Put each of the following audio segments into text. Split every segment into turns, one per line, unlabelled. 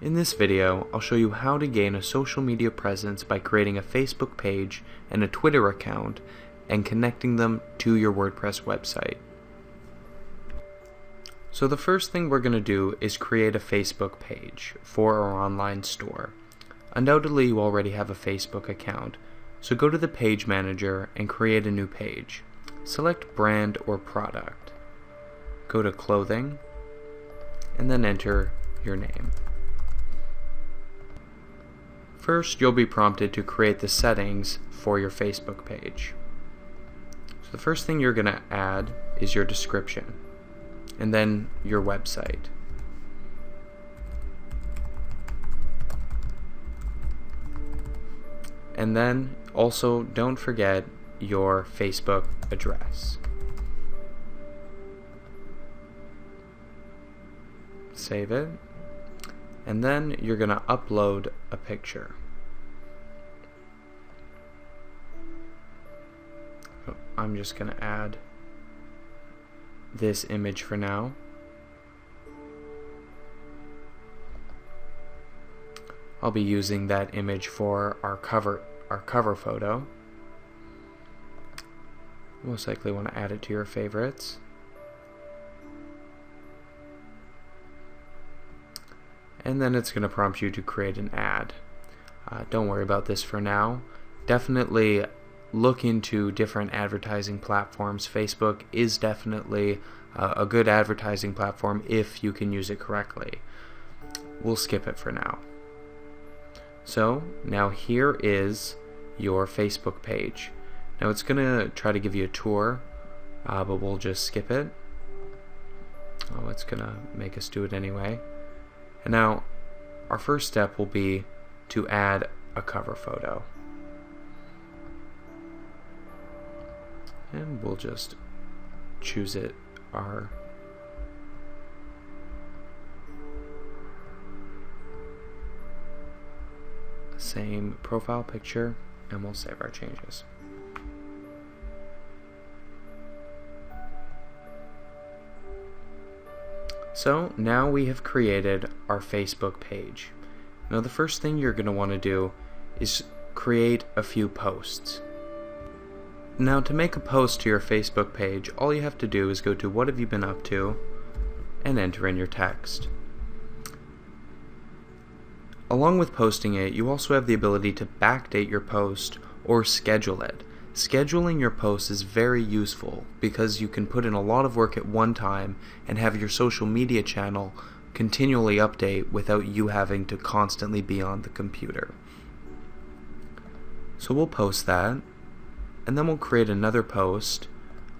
In this video, I'll show you how to gain a social media presence by creating a Facebook page and a Twitter account and connecting them to your WordPress website. So the first thing we're going to do is create a Facebook page for our online store. Undoubtedly, you already have a Facebook account, so go to the Page Manager and create a new page. Select Brand or Product. Go to Clothing, and then enter your name. First, you'll be prompted to create the settings for your Facebook page. So the first thing you're going to add is your description, and then your website. And then also don't forget your Facebook address. Save it. And then you're going to upload a picture. I'm just going to add this image for now. I'll be using that image for our cover photo. Most likely want to add it to your favorites. And then it's going to prompt you to create an ad. Don't worry about this for now. Definitely look into different advertising platforms. Facebook is definitely a good advertising platform if you can use it correctly. We'll skip it for now. So now here is your Facebook page. Now it's going to try to give you a tour, but we'll just skip it. Oh, it's going to make us do it anyway. And now our first step will be to add a cover photo. And we'll just choose it our same profile picture, and we'll save our changes. So now we have created our Facebook page. Now the first thing you're going to want to do is create a few posts. Now to make a post to your Facebook page, all you have to do is go to What Have You Been Up To and enter in your text. Along with posting it, you also have the ability to backdate your post or schedule it. Scheduling your posts is very useful because you can put in a lot of work at one time and have your social media channel continually update without you having to constantly be on the computer. So we'll post that, and then we'll create another post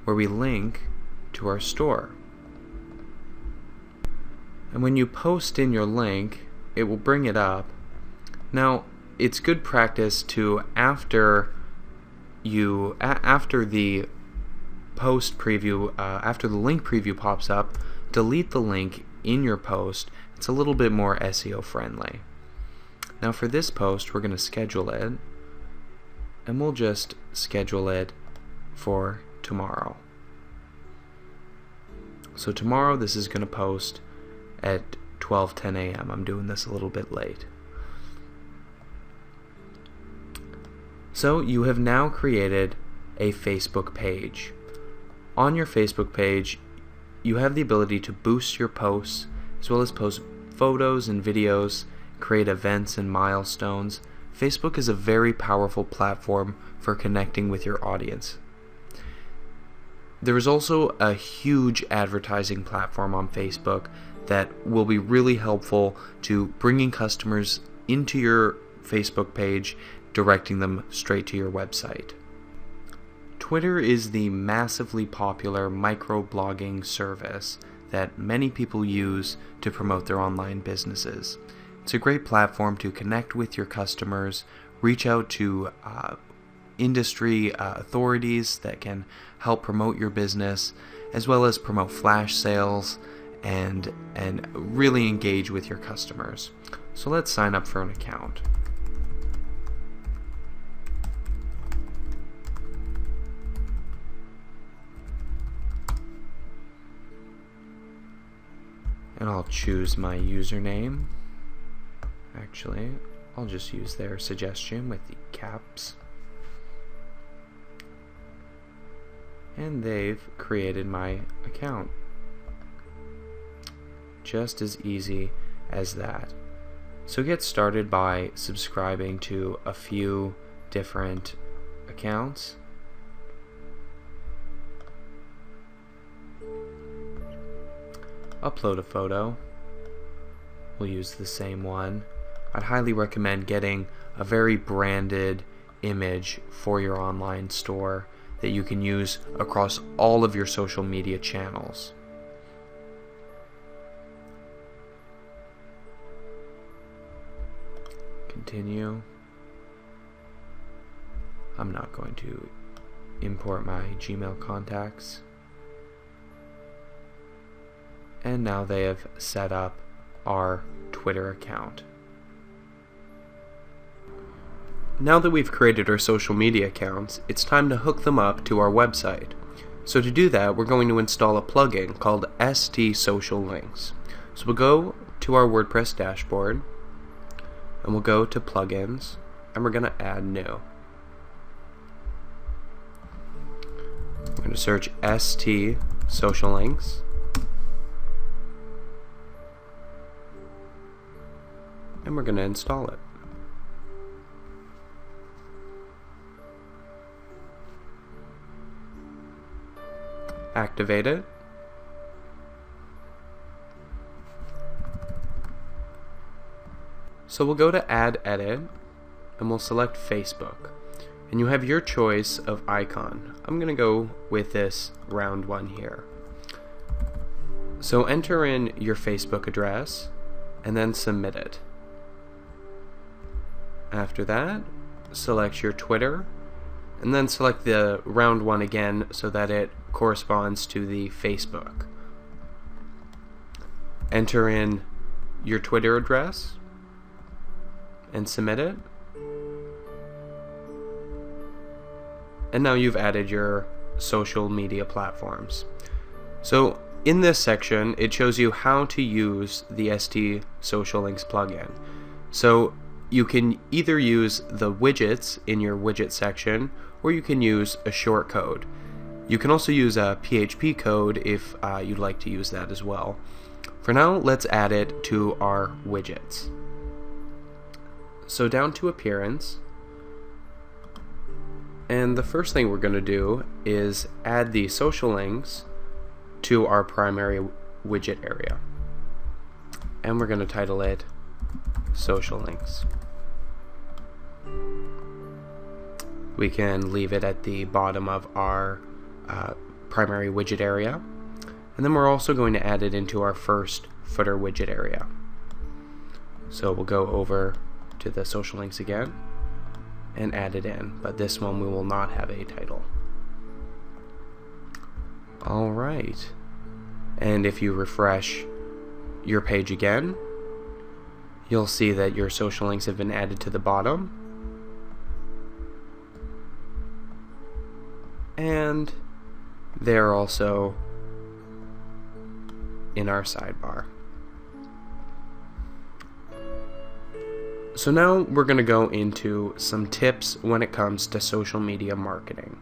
where we link to our store. And when you post in your link, it will bring it up. Now, it's good practice to, after the post preview, after the link preview pops up, delete the link in your post. It's a little bit more SEO friendly. Now for this post, we're going to schedule it, and we'll just schedule it for tomorrow. So tomorrow this is going to post at 12:10 a.m. I'm doing this a little bit late. So you have now created a Facebook page. On your Facebook page, you have the ability to boost your posts, as well as post photos and videos, create events and milestones. Facebook is a very powerful platform for connecting with your audience. There is also a huge advertising platform on Facebook that will be really helpful to bringing customers into your Facebook page, directing them straight to your website. Twitter is the massively popular microblogging service that many people use to promote their online businesses. It's a great platform to connect with your customers, reach out to industry authorities that can help promote your business, as well as promote flash sales and really engage with your customers. So let's sign up for an account. And I'll choose my username. Actually, I'll just use their suggestion with the caps. And they've created my account. Just as easy as that. So get started by subscribing to a few different accounts. Upload a photo. We'll use the same one. I'd highly recommend getting a very branded image for your online store that you can use across all of your social media channels. Continue. I'm not going to import my Gmail contacts. And now they have set up our Twitter account. Now that we've created our social media accounts, it's time to hook them up to our website. So to do that, we're going to install a plugin called ST Social Links. So we'll go to our WordPress dashboard, and we'll go to Plugins, and we're going to add New. We're going to search ST Social Links. And we're going to install it. Activate it. So we'll go to Add Edit, and we'll select Facebook. And you have your choice of icon. I'm going to go with this round one here. So enter in your Facebook address, and then submit it. After that, select your Twitter, and then select the round one again so that it corresponds to the Facebook. Enter in your Twitter address and submit it. And now you've added your social media platforms. So in this section, it shows you how to use the ST Social Links plugin. So you can either use the widgets in your widget section, or you can use a short code. You can also use a PHP code if you'd like to use that as well. For now, let's add it to our widgets. So down to Appearance, and the first thing we're going to do is add the social links to our primary widget area. And we're going to title it Social Links. We can leave it at the bottom of our primary widget area, and then we're also going to add it into our first footer widget area. So we'll go over to the social links again and add it in, but this one we will not have a title. Alright, and if you refresh your page again, you'll see that your social links have been added to the bottom, and they're also in our sidebar. So now we're going to go into some tips when it comes to social media marketing.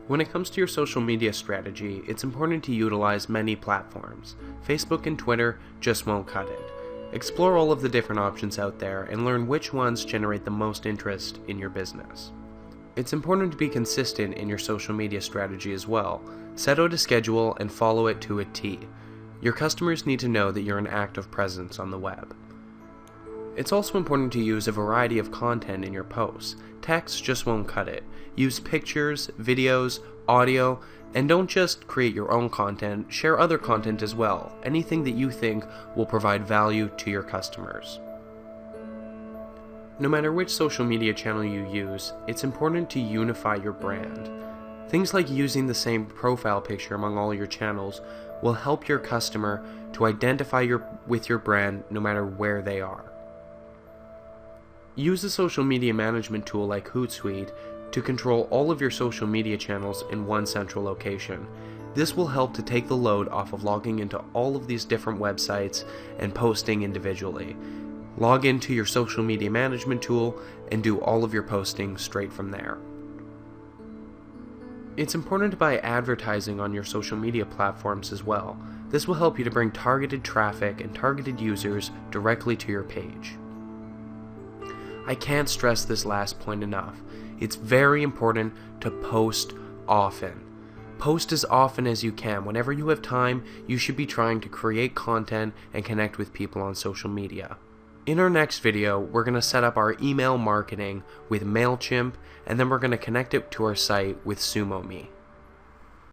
When it comes to your social media strategy, it's important to utilize many platforms. Facebook and Twitter just won't cut it. Explore all of the different options out there and learn which ones generate the most interest in your business. It's important to be consistent in your social media strategy as well. Set out a schedule and follow it to a T. Your customers need to know that you're an active presence on the web. It's also important to use a variety of content in your posts. Text just won't cut it. Use pictures, videos, audio, and don't just create your own content, share other content as well, anything that you think will provide value to your customers. No matter which social media channel you use, it's important to unify your brand. Things like using the same profile picture among all your channels will help your customer to identify with your brand no matter where they are. Use a social media management tool like Hootsuite to control all of your social media channels in one central location. This will help to take the load off of logging into all of these different websites and posting individually. Log into your social media management tool and do all of your posting straight from there. It's important to buy advertising on your social media platforms as well. This will help you to bring targeted traffic and targeted users directly to your page. I can't stress this last point enough. It's very important to post often. Post as often as you can. Whenever you have time, you should be trying to create content and connect with people on social media. In our next video, we're going to set up our email marketing with MailChimp, and then we're going to connect it to our site with SumoMe.